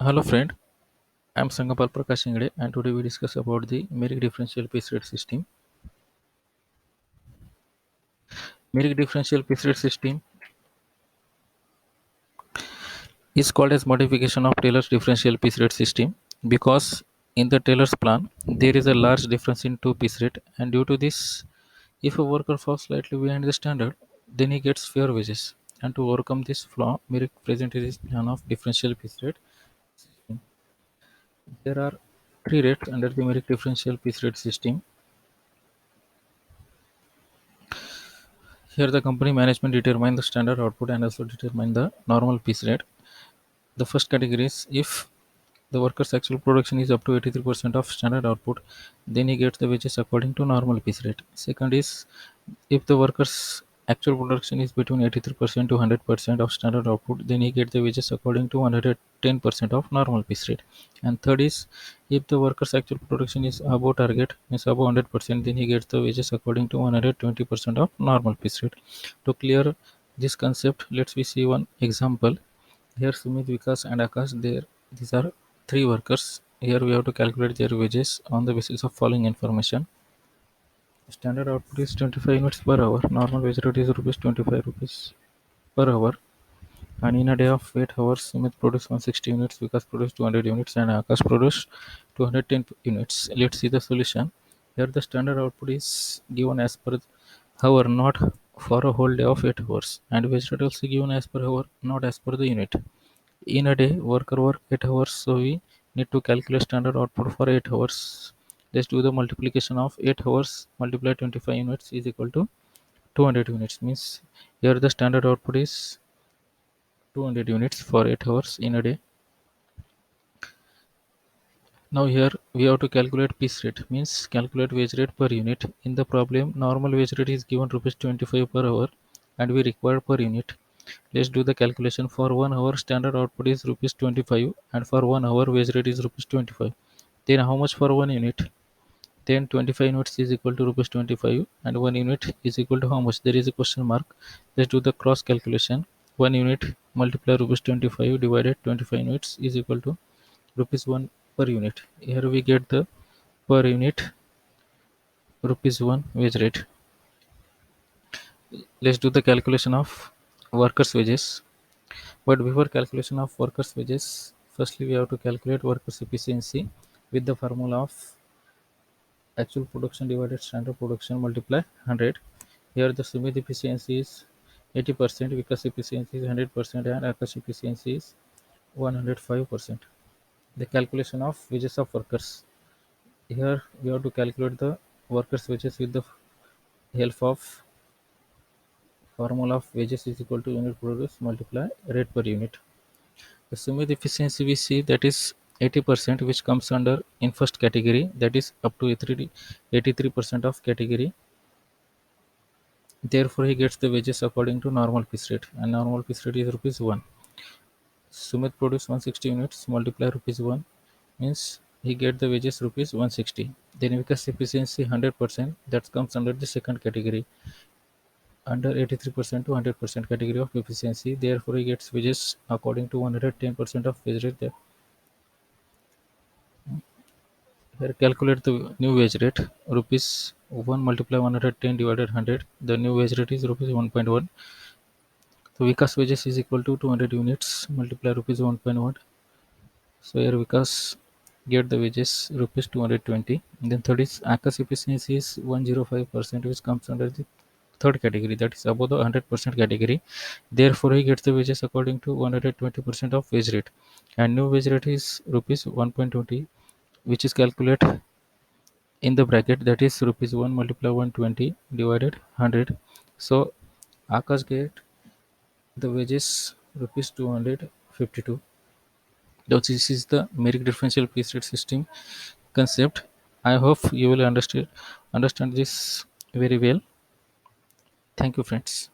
Hello friend, I am Sangapal Prakash Ingre and today we discuss about the Merrick differential piece rate system. Merrick differential piece rate system is called as modification of Taylor's differential piece rate system because in the Taylor's plan there is a large difference in two piece rate, and due to this if a worker falls slightly behind the standard then he gets fair wages, and to overcome this flaw Merrick presented his plan of differential piece rate system. There are three rates under the Merrick differential piece rate system. Here the company management determine the standard output and also determine the normal piece rate. The first category is if the worker's actual production is up to 83% of standard output, then he gets the wages according to normal piece rate. Second is if the worker's actual production is between 83% to 100% of standard output, then he gets the wages according to 110% of normal piece rate. And third is if the worker's actual production is above target, means above 100%, then he gets the wages according to 120% of normal piece rate. To clear this concept, let's we see one example. Here Sumit, Vikas and Akash, these are three workers. Here we have to calculate their wages on the basis of following information. Standard output is 25 units per hour. Normal wage rate is rupees 25 rupees per hour. And in a day of 8 hours, Sumit produced 160 units, Vikas produced 200 units, and Akash produced 210 units. Let's see the solution. Here the standard output is given as per hour, not for a whole day of 8 hours. And wage rate also given as per hour, not as per the unit. In a day, worker work 8 hours, so we need to calculate standard output for 8 hours. Let's do the multiplication of 8 hours multiply 25 units is equal to 200 units. Means here the standard output is 200 units for 8 hours in a day. Now here we have to calculate piece rate, means calculate wage rate per unit. In the problem, normal wage rate is given rupees 25 per hour and we require per unit. Let's do the calculation. For 1 hour standard output is rupees 25 and for 1 hour wage rate is rupees 25. Then how much for 1 unit? Then 25 units is equal to rupees 25 and 1 unit is equal to how much? There is a question mark. Let's do the cross calculation. 1 unit multiply rupees 25 divided 25 units is equal to rupees 1 per unit. Here we get the per unit rupees 1 wage rate. Let's do the calculation of workers wages. But before calculation of workers wages, firstly we have to calculate workers efficiency with the formula of actual production divided standard production multiply 100. Here the Sumit efficiency is 80%, Vikas efficiency is 100%, and Akash efficiency is 105%. The calculation of wages of workers. Here we have to calculate the workers wages with the help of formula of wages is equal to unit produced multiply rate per unit. The Sumit efficiency we see that is 80%, which comes under in first category, that is up to 83% of category. Therefore he gets the wages according to normal piece rate, and normal piece rate is rupees 1. Sumit produced 160 units multiply rupees 1 means he get the wages rupees 160. Then Vikas efficiency 100%, that comes under the second category, under 83% to 100% category of efficiency. Therefore he gets wages according to 110% of wage rate. Here calculate the new wage rate. Rupees 1 multiply 110 divided 100. The new wage rate is rupees 1.1. So Vikas wages is equal to 200 units multiply rupees 1.1. So here Vikas get the wages rupees 220. And then third is Akash efficiency is 105%, which comes under the third category, that is above the 100% category. Therefore he gets the wages according to 120% of wage rate. And new wage rate is rupees 1.20, which is calculated in the bracket, that is rupees 1 multiply 120 divided 100. So Akash get the wages rupees 252. Now this is the Merrick differential piece rate system concept. I hope you will understand this very well. Thank you friends.